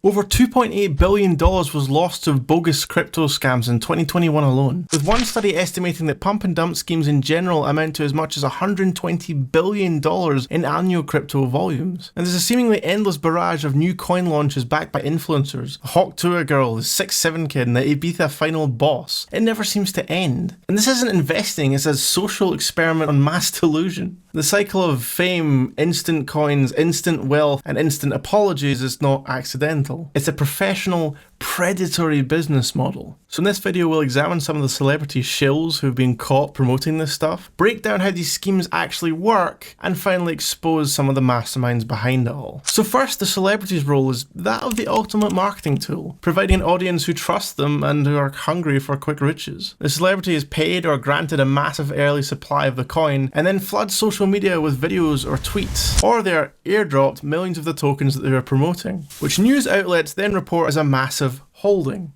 Over $2.8 billion was lost to bogus crypto scams in 2021 alone, with one study estimating that pump and dump schemes in general amount to as much as $120 billion in annual crypto volumes. And there's a seemingly endless barrage of new coin launches backed by influencers. The Hawk Tour girl, the 6'7" kid, and the Ibiza final boss. It never seems to end. And this isn't investing, it's a social experiment on mass delusion. The cycle of fame, instant coins, instant wealth, and instant apologies is not accidental. It's a professional, predatory business model. So in this video we'll examine some of the celebrity shills who've been caught promoting this stuff, break down how these schemes actually work, and finally expose some of the masterminds behind it all. So first, the celebrity's role is that of the ultimate marketing tool, providing an audience who trust them and who are hungry for quick riches. The celebrity is paid or granted a massive early supply of the coin and then floods social media with videos or tweets, or they are airdropped millions of the tokens that they are promoting, which news outlets then report as a massive holding.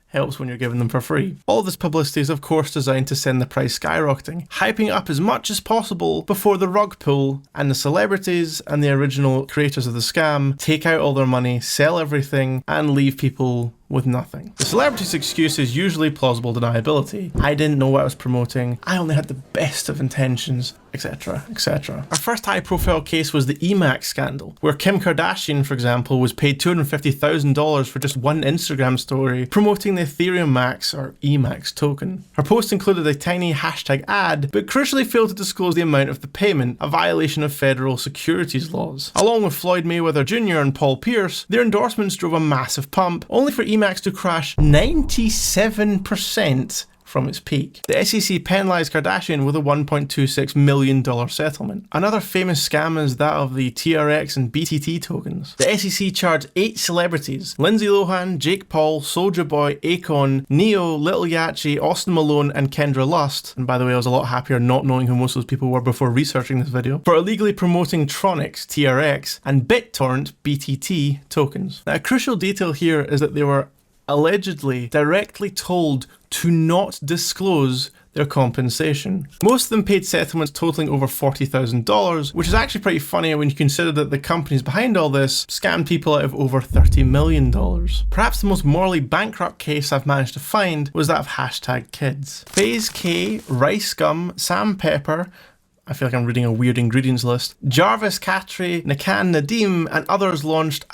Helps when you're giving them for free. All this publicity is of course designed to send the price skyrocketing, hyping it up as much as possible before the rug pull and the celebrities and the original creators of the scam take out all their money, sell everything, and leave people with nothing. The celebrity's excuse is usually plausible deniability. I didn't know what I was promoting, I only had the best of intentions, etc, etc. Our first high profile case was the Emacs scandal, where Kim Kardashian, for example, was paid $250,000 for just one Instagram story promoting the Ethereum Max or Emacs token. Her post included a tiny hashtag ad, but crucially failed to disclose the amount of the payment, a violation of federal securities laws. Along with Floyd Mayweather Jr. and Paul Pierce, their endorsements drove a massive pump, only for Emacs to crash 97% from its peak. The SEC penalised Kardashian with a $1.26 million settlement. Another famous scam is that of the TRX and BTT tokens. The SEC charged 8 celebrities, Lindsay Lohan, Jake Paul, Soulja Boy, Akon, Neo, Lil Yachty, Austin Malone, and Kendra Lust, and by the way I was a lot happier not knowing who most of those people were before researching this video, for illegally promoting Tronix, TRX, and BitTorrent, BTT tokens. Now a crucial detail here is that they were allegedly directly told to not disclose their compensation. Most of them paid settlements totaling over $40,000, which is actually pretty funny when you consider that the companies behind all this scammed people out of over $30 million. Perhaps the most morally bankrupt case I've managed to find was that of #kids. FaZe K, Rice Gum, Sam Pepper, I feel like I'm reading a weird ingredients list, Jarvis Katri, Nakan Nadim, and others launched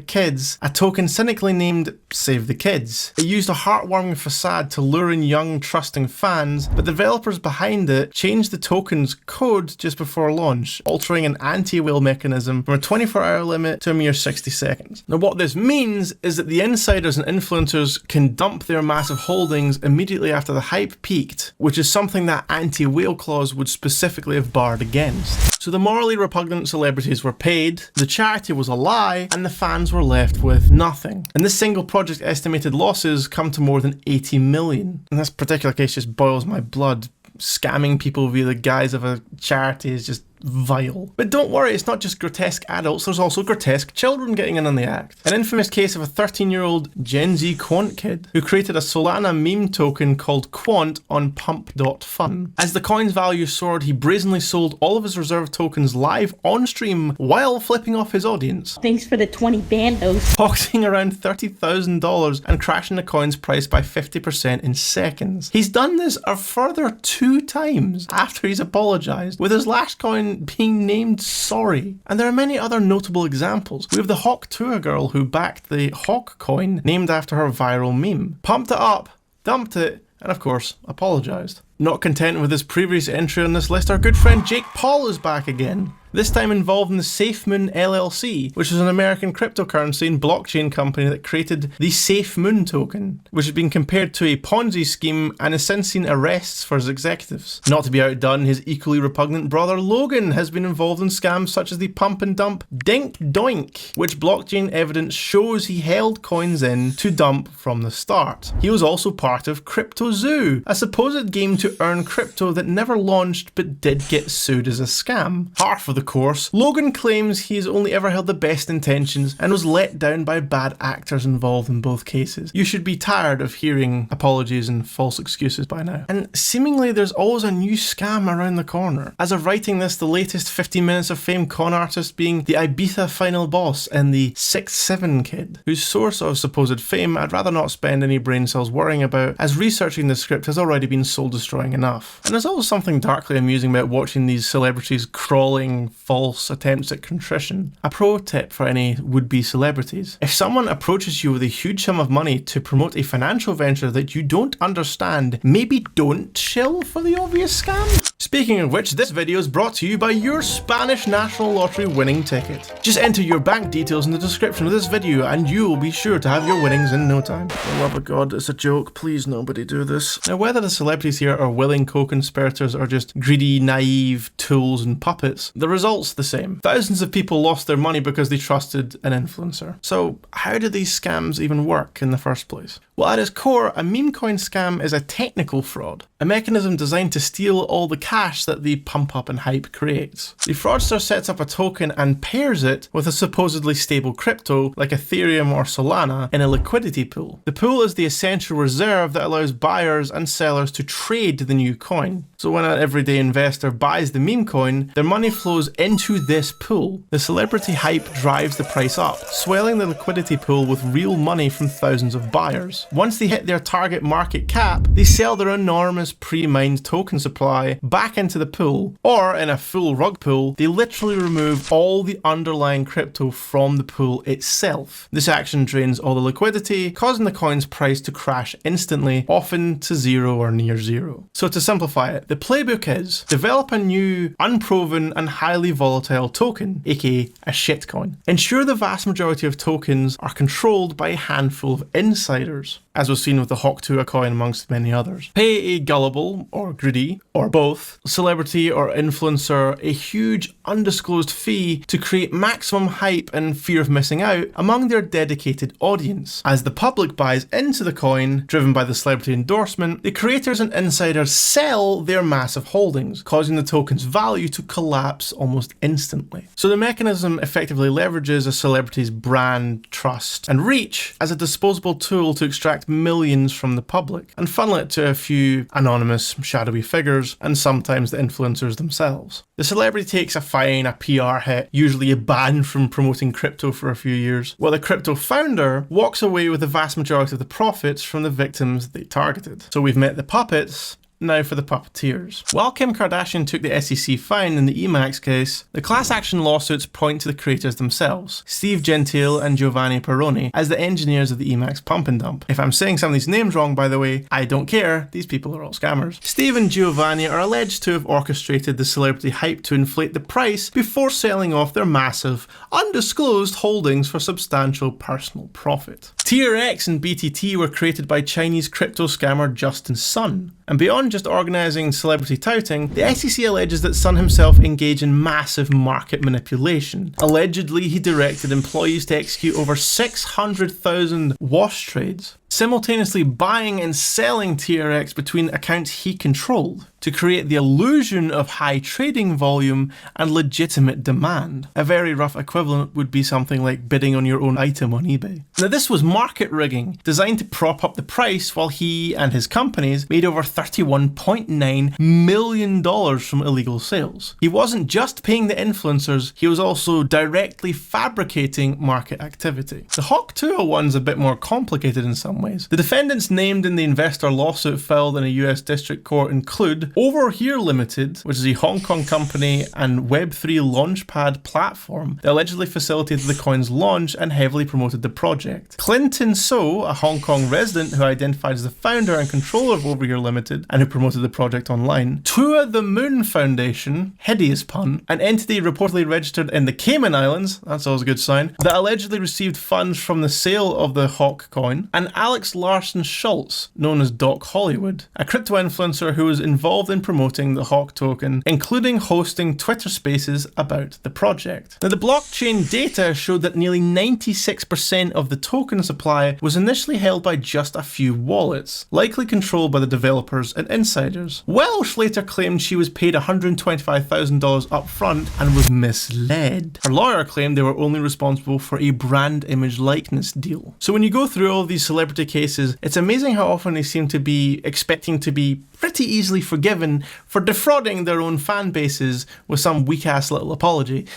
#kids, a token cynically named Save the Kids. It used a heartwarming facade to lure in young, trusting fans, but the developers behind it changed the token's code just before launch, altering an anti-whale mechanism from a 24-hour limit to a mere 60 seconds. Now what this means is that the insiders and influencers can dump their massive holdings immediately after the hype peaked, which is something that anti-whale clause would specifically have barred against. So the morally repugnant celebrities were paid, the charity was a lie, and the fans were left with nothing. And this single project estimated losses come to more than 80 million. And this particular case just boils my blood. Scamming people via the guise of a charity is just vile. But don't worry, it's not just grotesque adults, there's also grotesque children getting in on the act. An infamous case of a 13-year-old Gen Z quant kid who created a Solana meme token called Quant on pump.fun. As the coin's value soared, he brazenly sold all of his reserved tokens live on stream while flipping off his audience. Thanks for the 20 bandos. Pocketing around $30,000 and crashing the coin's price by 50% in seconds. He's done this a further 2 times after he's apologized, with his last coin being named sorry. And there are many other notable examples. We have the Hawk Tour girl who backed the Hawk coin named after her viral meme, pumped it up, dumped it, and of course apologized. Not content with his previous entry on this list, our good friend Jake Paul is back again. This time involved in the SafeMoon LLC, which is an American cryptocurrency and blockchain company that created the SafeMoon token, which has been compared to a Ponzi scheme and has since seen arrests for his executives. Not to be outdone, his equally repugnant brother Logan has been involved in scams such as the pump and dump Dink Doink, which blockchain evidence shows he held coins in to dump from the start. He was also part of CryptoZoo, a supposed game to earn crypto that never launched but did get sued as a scam. Half of the the course, Logan claims he's only ever held the best intentions and was let down by bad actors involved in both cases. You should be tired of hearing apologies and false excuses by now. And seemingly there's always a new scam around the corner. As of writing this, the latest 15 minutes of fame con artist being the Ibiza final boss and the 6'7" kid, whose source of supposed fame I'd rather not spend any brain cells worrying about, as researching the script has already been soul destroying enough. And there's always something darkly amusing about watching these celebrities crawling false attempts at contrition. A pro tip for any would-be celebrities: if someone approaches you with a huge sum of money to promote a financial venture that you don't understand, maybe don't shill for the obvious scam. Speaking of which, this video is brought to you by your Spanish National Lottery winning ticket. Just enter your bank details in the description of this video and you will be sure to have your winnings in no time. For the love of God, it's a joke. Please nobody do this. Now, whether the celebrities here are willing co-conspirators or just greedy, naive tools and puppets, the result's the same. Thousands of people lost their money because they trusted an influencer. So how do these scams even work in the first place? Well, at its core, a meme coin scam is a technical fraud, a mechanism designed to steal all the cash that the pump up and hype creates. The fraudster sets up a token and pairs it with a supposedly stable crypto like Ethereum or Solana in a liquidity pool. The pool is the essential reserve that allows buyers and sellers to trade the new coin. So when an everyday investor buys the meme coin, their money flows into this pool. The celebrity hype drives the price up, swelling the liquidity pool with real money from thousands of buyers. Once they hit their target market cap, they sell their enormous pre-mined token supply back into the pool, or in a full rug pull, they literally remove all the underlying crypto from the pool itself. This action drains all the liquidity, causing the coin's price to crash instantly, often to zero or near zero. So to simplify it, the playbook is develop a new, unproven and highly volatile token, aka a shitcoin. Ensure the vast majority of tokens are controlled by a handful of insiders, as was seen with the Hawk2 coin amongst many others. Pay a gullible, or greedy, or both, celebrity or influencer a huge undisclosed fee to create maximum hype and fear of missing out among their dedicated audience. As the public buys into the coin, driven by the celebrity endorsement, the creators and insiders sell their massive holdings, causing the token's value to collapse almost instantly. So the mechanism effectively leverages a celebrity's brand, trust, and reach as a disposable tool to extract millions from the public and funnel it to a few anonymous, shadowy figures, and sometimes the influencers themselves. The celebrity takes a fine, a PR hit, usually a ban from promoting crypto for a few years, while the crypto founder walks away with the vast majority of the profits from the victims they targeted. So we've met the puppets. Now for the puppeteers. While Kim Kardashian took the SEC fine in the Emacs case, the class action lawsuits point to the creators themselves, Steve Gentile and Giovanni Perrone, as the engineers of the Emacs pump and dump. If I'm saying some of these names wrong, by the way, I don't care, these people are all scammers. Steve and Giovanni are alleged to have orchestrated the celebrity hype to inflate the price before selling off their massive, undisclosed holdings for substantial personal profit. TRX and BTT were created by Chinese crypto scammer Justin Sun. And beyond just organising celebrity touting, the SEC alleges that Sun himself engaged in massive market manipulation. Allegedly, he directed employees to execute over 600,000 wash trades, simultaneously buying and selling TRX between accounts he controlled to create the illusion of high trading volume and legitimate demand. A very rough equivalent would be something like bidding on your own item on eBay. Now, this was market rigging, designed to prop up the price while he and his companies made over $31.9 million from illegal sales. He wasn't just paying the influencers, he was also directly fabricating market activity. The Hawk2 one's a bit more complicated in some ways. The defendants named in the investor lawsuit filed in a US district court include Over Here Limited, which is a Hong Kong company and Web3 launchpad platform that allegedly facilitated the coin's launch and heavily promoted the project. Clinton So, a Hong Kong resident who identified as the founder and controller of Over Here Limited and who promoted the project online. Tua the Moon Foundation, hideous pun, an entity reportedly registered in the Cayman Islands, that's always a good sign, that allegedly received funds from the sale of the Hawk coin. And Alex Larson Schultz, known as Doc Hollywood, a crypto influencer who was involved involved in promoting the Hawk token, including hosting Twitter spaces about the project. Now, the blockchain data showed that nearly 96% of the token supply was initially held by just a few wallets, likely controlled by the developers and insiders. Welsh later claimed she was paid $125,000 up front and was misled. Her lawyer claimed they were only responsible for a brand image likeness deal. So when you go through all these celebrity cases, it's amazing how often they seem to be expecting to be pretty easily forgiven for defrauding their own fan bases with some weak-ass little apology.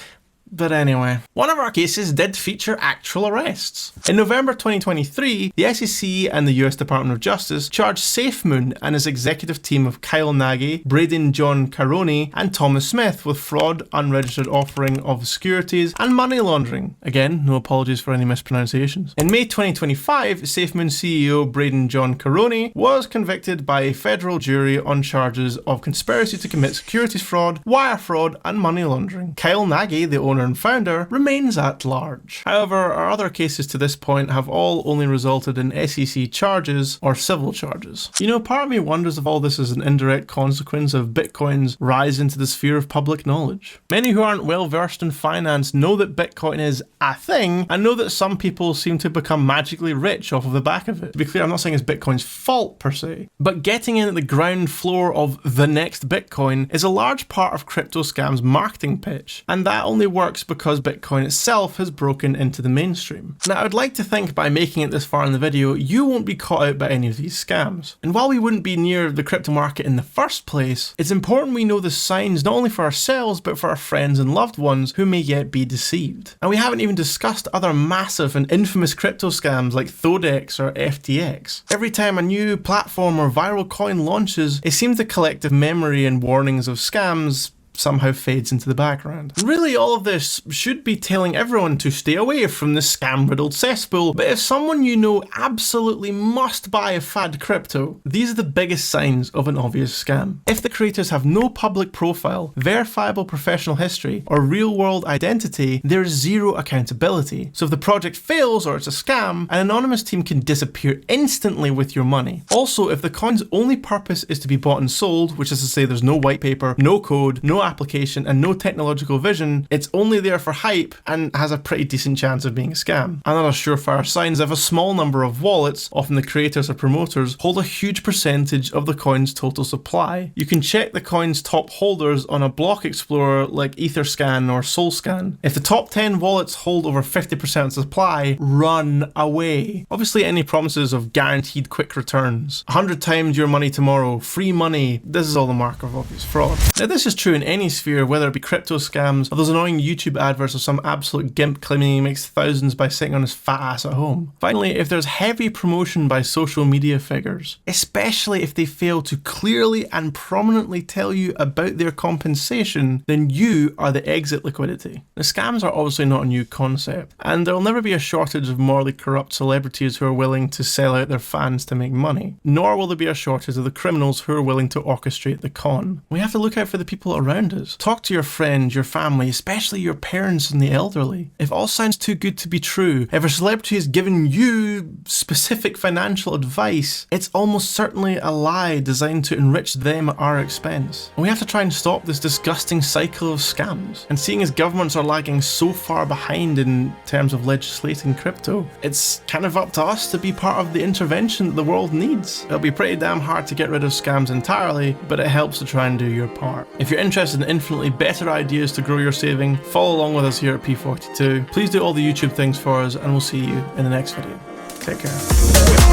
But anyway, one of our cases did feature actual arrests. In November 2023, the SEC and the US Department of Justice charged SafeMoon and his executive team of Kyle Nagy, Braden John Caroni, and Thomas Smith with fraud, unregistered offering of securities, and money laundering. Again, no apologies for any mispronunciations. In May 2025, SafeMoon CEO Braden John Caroni was convicted by a federal jury on charges of conspiracy to commit securities fraud, wire fraud, and money laundering. Kyle Nagy, the owner and founder, remains at large. However, our other cases to this point have all only resulted in SEC charges or civil charges. You know, part of me wonders if all this is an indirect consequence of Bitcoin's rise into the sphere of public knowledge. Many who aren't well versed in finance know that Bitcoin is a thing, and know that some people seem to become magically rich off of the back of it. To be clear, I'm not saying it's Bitcoin's fault per se, but getting in at the ground floor of the next Bitcoin is a large part of crypto scams' marketing pitch, and that only works because Bitcoin itself has broken into the mainstream. Now, I would like to think by making it this far in the video, you won't be caught out by any of these scams. And while we wouldn't be near the crypto market in the first place, it's important we know the signs not only for ourselves, but for our friends and loved ones who may yet be deceived. And we haven't even discussed other massive and infamous crypto scams like Thodex or FTX. Every time a new platform or viral coin launches, it seems the collective memory and warnings of scams somehow fades into the background. Really, all of this should be telling everyone to stay away from the scam-riddled cesspool, but if someone you know absolutely must buy a fad crypto, these are the biggest signs of an obvious scam. If the creators have no public profile, verifiable professional history, or real-world identity, there's zero accountability. So if the project fails or it's a scam, an anonymous team can disappear instantly with your money. Also, if the coin's only purpose is to be bought and sold, which is to say there's no white paper, no code, no application, and no technological vision, it's only there for hype and has a pretty decent chance of being a scam. Another surefire sign is if a small number of wallets, often the creators or promoters, hold a huge percentage of the coin's total supply. You can check the coin's top holders on a block explorer like Etherscan or SoulScan. If the top 10 wallets hold over 50% of supply, run away. Obviously, any promises of guaranteed quick returns, 100 times your money tomorrow, free money, this is all the mark of obvious fraud. Now, this is true in any sphere, whether it be crypto scams or those annoying YouTube adverts of some absolute gimp claiming he makes thousands by sitting on his fat ass at home. Finally, if there's heavy promotion by social media figures, especially if they fail to clearly and prominently tell you about their compensation, then you are the exit liquidity. The scams are obviously not a new concept, and there'll never be a shortage of morally corrupt celebrities who are willing to sell out their fans to make money, nor will there be a shortage of the criminals who are willing to orchestrate the con. We have to look out for the people around us. Talk to your friends, your family, especially your parents and the elderly. If all sounds too good to be true, if a celebrity has given you specific financial advice, it's almost certainly a lie designed to enrich them at our expense. And we have to try and stop this disgusting cycle of scams. And seeing as governments are lagging so far behind in terms of legislating crypto, it's kind of up to us to be part of the intervention that the world needs. It'll be pretty damn hard to get rid of scams entirely, but it helps to try and do your part. If you're interested in infinitely better ideas to grow your saving, follow along with us here at P42. Please do all the YouTube things for us, and we'll see you in the next video. Take care.